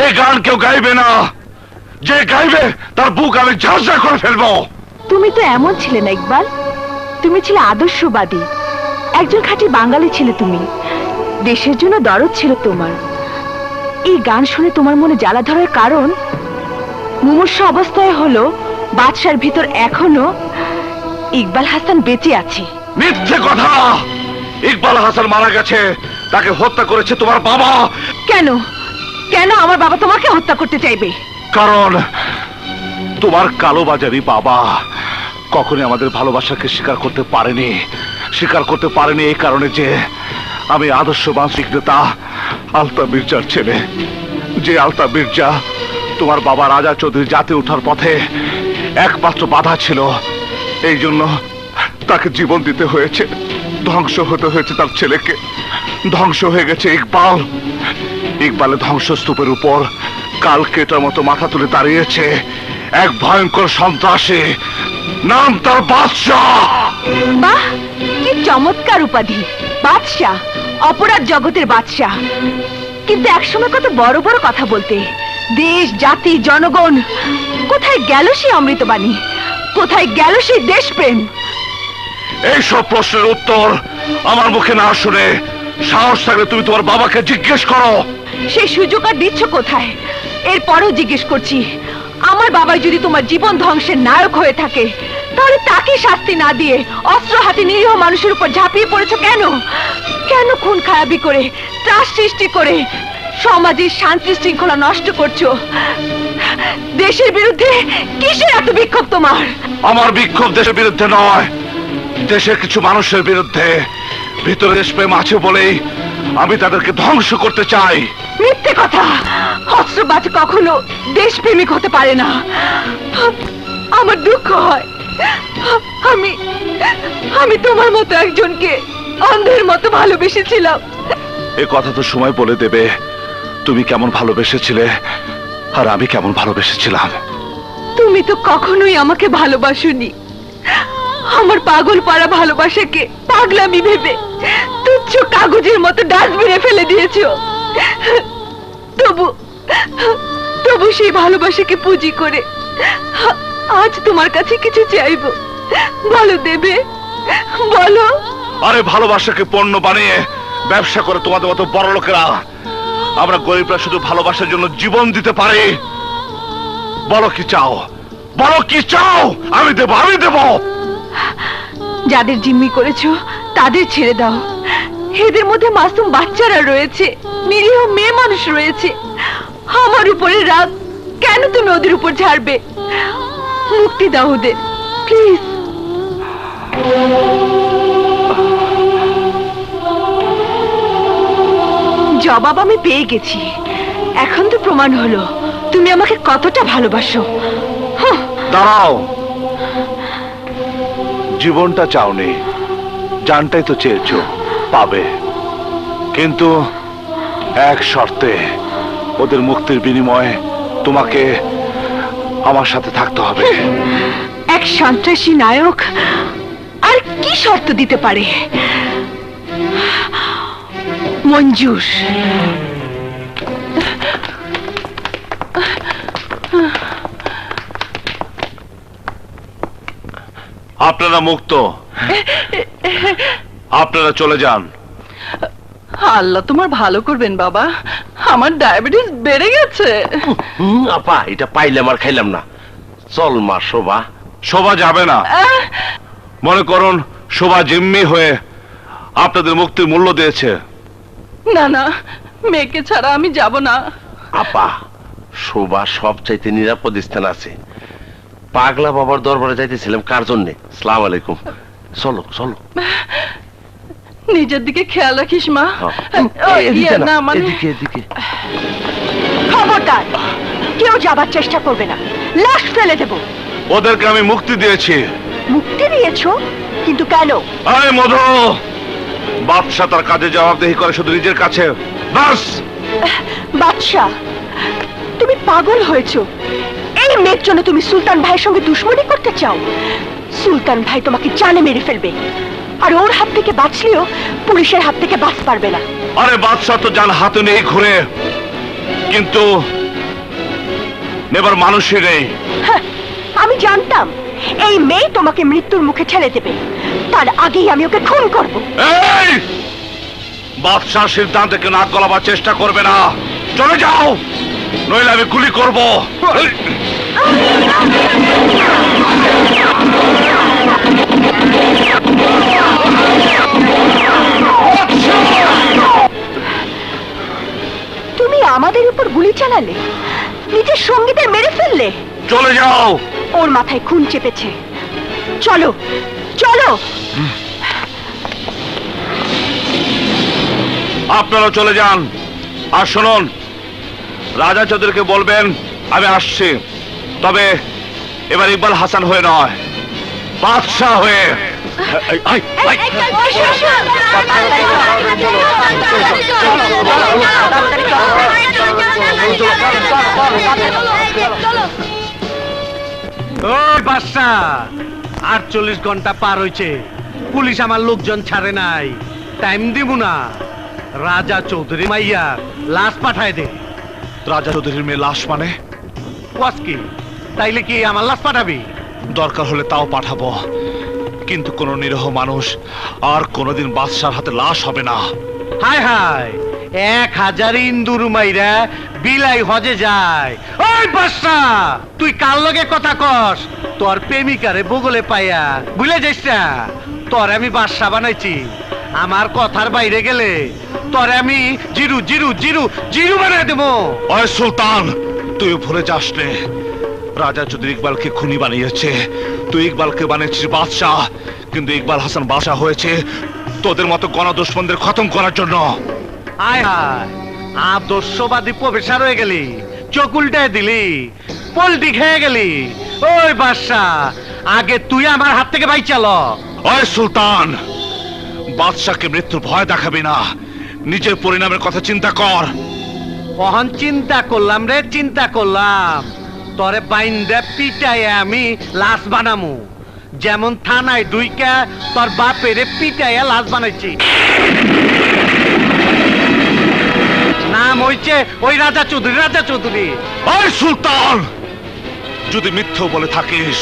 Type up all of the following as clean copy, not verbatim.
এই গান কেউ গাইবে না, যে গাইবে তার বুক আমি ঝাঁঝরা করে ফেলবো। তুমি তো এমন ছিলে না ইকবাল, তুমি ছিলে আদর্শবাদী, একজন খাঁটি বাঙালি ছিলে তুমি, দেশের জন্য দরদ ছিল তোমার। এই গান শুনে তোমার মনে জ্বালা ধরার কারণ মুমূর্ষু অবস্থায় হলো বাদশার ভিতর এখনো ইকবাল হাসান বেঁচে আছে। মিথ্যে কথা! ইকবাল হাসান মারা গেছে, তাকে হত্যা করেছে তোমার বাবা। কেন কেন আমার বাবা তোমাকে হত্যা করতে চাইবে? কারণ তোমার কালোবাজারি বাবা কখনোই আমাদের ভালোবাসাকে স্বীকার করতে পারেনি এই কারণে যে আমি আদর্শবান শিখ নেতা আলতাফ মির্জার ছেলে। যে আলতাফ মির্জা তোমার বাবা রাজা চৌধুরী জাতে ওঠার পথে একমাত্র বাধা ছিল, এই জন্য তাকে জীবন দিতে হয়েছে, ধ্বংস হতে হয়েছে তার ছেলেকে। ধ্বংস হয়ে গেছে ইকবালের ধ্বংসস্তূপের উপর কাল কেটার মতো মাথা তুলে দাঁড়িয়েছে এক ভয়ঙ্কর সন্ত্রাসী, নাম তার বাদশাহ। বাহ, কি চমৎকার উপাধি, বাদশাহ, অপরাধ জগতের বাদশাহ। কিন্তু একসময় কত বড় বড় কথা বলতে, দেশ জাতি জনগণ। কোথায় গেল সেই অমৃতবাণী, কোথায় গেল সেই দেশপ্রেম? এইসব প্রশ্নের উত্তর আমার মুখে না শুনে সাহস থাকলে তুমি তোমার বাবাকে জিজ্ঞেস করো। সেই সুযোগ আর দিচ্ছ কোথায়? এরপরও জিজ্ঞেস করছি, আমার বাবাই যদি তোমার জীবন ধ্বংসের নায়ক হয়ে থাকে, তাহলে তাকে শাস্তি না দিয়ে অস্ত্র হাতে নিরীহ মানুষের উপর ঝাঁপিয়ে পড়েছো কেন? কেন খুন খারাপি করে, ত্রাস সৃষ্টি করে সমাজের শান্তি শৃঙ্খলা নষ্ট করছো? দেশের বিরুদ্ধে কিসের এত বিক্ষোভ তোমার? আমার বিক্ষোভ দেশের বিরুদ্ধে নয়, দেশের কিছু মানুষের বিরুদ্ধে। ভিতরে দেশপ্রেম আছে বলেই আমি তাদেরকে ধ্বংস করতে চাই। মিথ্যে কথা! অস্ত্রবাজ কখনো দেশপ্রেমিক হতে পারে না। আমার দুঃখ হয়, আমি তোমার মতো একজনকে অন্ধের মতো ভালোবেসেছিলাম। এ কথা তো সময় বলে দেবে তুমি কেমন ভালোবেসেছিলে আর আমি কেমন ভালোবেসেছিলাম। তুমি তো কখনোই আমাকে ভালোবাসোনি। আমার পাগল পাড়া ভালোবাসাকে পাগলামি ভেবে তুচ্ছ কাগজের মতো ডাস্টবিনে ফেলে দিয়েছো। তবু সেই ভালোবাসাকে পুঁজি করে আজ তোমার কাছে কিছু চাইবো, বলো দেবে? বলো। আরে ভালোবাসাকে পণ্য বানিয়ে ব্যবসা করে তোমাদের মতো বড় লোকেরা, আমরা গরিবরা শুধু ভালোবাসার জন্য জীবন দিতে পারি। বলো কি চাও, বলো কি চাও, আমি দেব। যাদের জিম্মি করেছো তাদের ছেড়ে দাও। এদের মধ্যে মাসুম বাচ্চারা রয়েছে, নিরীহ মেয়ে মানুষ রয়েছে। আমার উপরে রাগ কেন তুমি ওদের উপর ঝাড়বে? মুক্তি দাও ওদের, প্লিজ। জবাব আমি পেয়ে গেছি, এখন তো প্রমাণ হলো তুমি আমাকে কতটা ভালোবাসো। দাঁড়াও, জীবনটা চাওনি, জানটাই তো চেয়েছো, পাবে। কিন্তু এক শর্তে, ওদের মুক্তির বিনিময়ে তোমাকে আমার সাথে থাকতে হবে। এক সন্ত্রাসী নায়ক আর কি শর্ত দিতে পারে? মঞ্জুর। আপনারা মুক্ত, আপনারা চলে যান। আল্লাহ তোমার ভালো করবেন বাবা, আমার ডায়াবেটিস বেড়ে গেছে। আপা এটা পাইলাম আর খাইলাম না। চল মা। শোভা যাবে না। মনে করুন শোভা জিম্মি হয়ে আপনাদের মুক্তির মূল্য দিয়েছে। না না, মেয়েকে ছাড়া আমি যাব না। আপা শোভা সবচাইতে নিরাপদ স্থান আছে। পাগলা বাবার দরবারে যাইতেছিলাম কার জন্যে? আসসালামু আলাইকুম। চলো চলো। নিজের দিকে খেয়াল রাখিস মা। এদিকে। খবরদার, কেউ যাবার চেষ্টা করবে না, লাশ ফেলে দেব। ওদেরকে আমি মুক্তি দিয়েছি। মুক্তি দিয়েছো? কিন্তু কেন? আরে মধু, বাদশাহ তার কাজে জবাবদিহি করে শুধু নিজের কাছে, বাস। বাদশাহ, তুমি পাগল হয়েছো? এই মেয়ের জন্য তুমি সুলতান ভাইয়ের সঙ্গে দুশ্মনী করতে চাও? সুলতান ভাই তোমাকে জানে মেরে ফেলবে, আর ওর হাত থেকে বাঁচলেও পুলিশের হাত থেকে বাঁচ পারবে না। আরে বাদশাহ তো জান হাতে নেই ঘুরে, কিন্তু নেবার মানুষই নেই। হ্যাঁ, আমি জানতাম এই মেয়ে তোমাকে মৃত্যুর মুখে ঠেলে দেবে, তার আগেই আমি ওকে খুন করব। এই বাদশার সিদ্ধান্তকে নাক গলাবার চেষ্টা করবে না, চলে যাও, নইলে আমি গুলি করব। তুমি আমাদের উপর গুলি চালালে, নিজের সঙ্গীদের মেরে ফেললে। চলে যাও। ওর মাথায় খুন চেপেছে, চলো চলো। আপনারা চলে যান। আর শুনুন, রাজা চৌধুরীকে বলবেন আমি আসছি, তবে এবার ইকবাল হাসান হয়ে নয়, বাদশাহ হয়ে। ওই বাদশা, 48 ঘন্টা পার হইছে, পুলিশ আমার লোকজন ছাড়ে নাই, টাইম দিব না। রাজা চৌধুরী মাইয়া লাশ পাঠায় দে। রাজা চৌধুরীর মেয়ে লাশ মানে? ওয়াস কি, তাইলে কি আমার লাশ পাঠাবি? দরকার হলে তাও পাঠাবো, কিন্তু কোন নিরীহ মানুষ আর কোনোদিন বাদশার হাতে লাশ হবে না। হায় হায়, 1000 ইন্দুর মাইরা বিলাই হজে যায়। ওই বাদশা, তুই কার লগে কথা কস? তোর প্রেমিকারে বগলে পাইয়া ভুলে যাইস না, তোর আমি বাদশা বানাইছি। আমার কথার বাইরে গেলে তোর আমি জিরু জিরু জিরু জিরু বানাই দেবো। ওই সুলতান, তুই ভুলে যাস নে, রাজা চৌধুরী ইকবালকে খুনি বানিয়েছে, তুই ইকবালকে বানিয়েছিস বাদশাহ, কিন্তু ইকবাল হাসান বাদশাহ হয়েছে তোদের মতো গণদুশ্মনদের খতম করার জন্য। আয় হায়, আদর্শবাদী প্রফেসর হয়ে গেলি, চোখ উল্টায় দিলি, পল্টি খেয়ে গেলি। ওই বাদশা, আগে তুই আমার হাত থেকে বাই চালো। ওই সুলতান, বাদশাকে মৃত্যুর ভয় দেখাবি না, নিজের পরিণামের কথা চিন্তা কর। কখন চিন্তা করলাম রে, চিন্তা করলাম, তরে বাইন্দা পিটায় আমি লাশ বানামু, যেমন থানায় দুইকা তোর বাপেরে পিটাইয়া লাশ বানাইছি। নাম হইছে ওই রাজা চৌধুরী, রাজা চৌধুরী। ওই সুলতান, যদি মিথ্যে বলে থাকিস,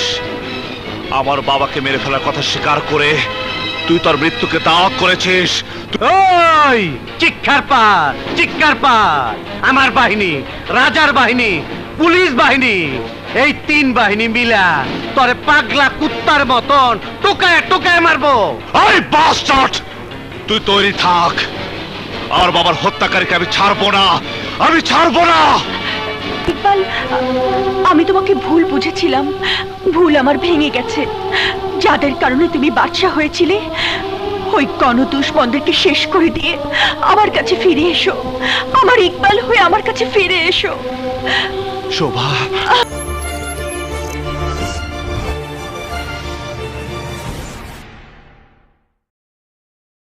আমার বাবাকে মেরে ফেলার কথা স্বীকার করে তুই তোর মৃত্যুকে দাওয়াত করেছিস। ওই চিৎকার পার, চিৎকার পার। আমার বাহিনী, রাজার বাহিনী, পুলিশ বাহিনী, এই 3 বাহিনী মিলা তোরে পাগলা কুত্তার মতন টোকায় টোকায় মারবো। ওই বাস্টার্ড, তুই তৈরি থাক, আর বাবার হত্যাকারীকে আমি ছাড়বো না, আমি ছাড়বো না। ইকবাল, আমি তোমাকে ভুল বুঝেছিলাম, ভুল আমার ভেঙে গেছে। যাদের কারণে তুমি বাদশা হয়েছিলে, ওই গণদুশ্মনদেরকে শেষ করে দিয়ে আমার কাছে ফিরে এসো, আমার ইকবাল হয়ে আমার কাছে ফিরে এসো। শোভা,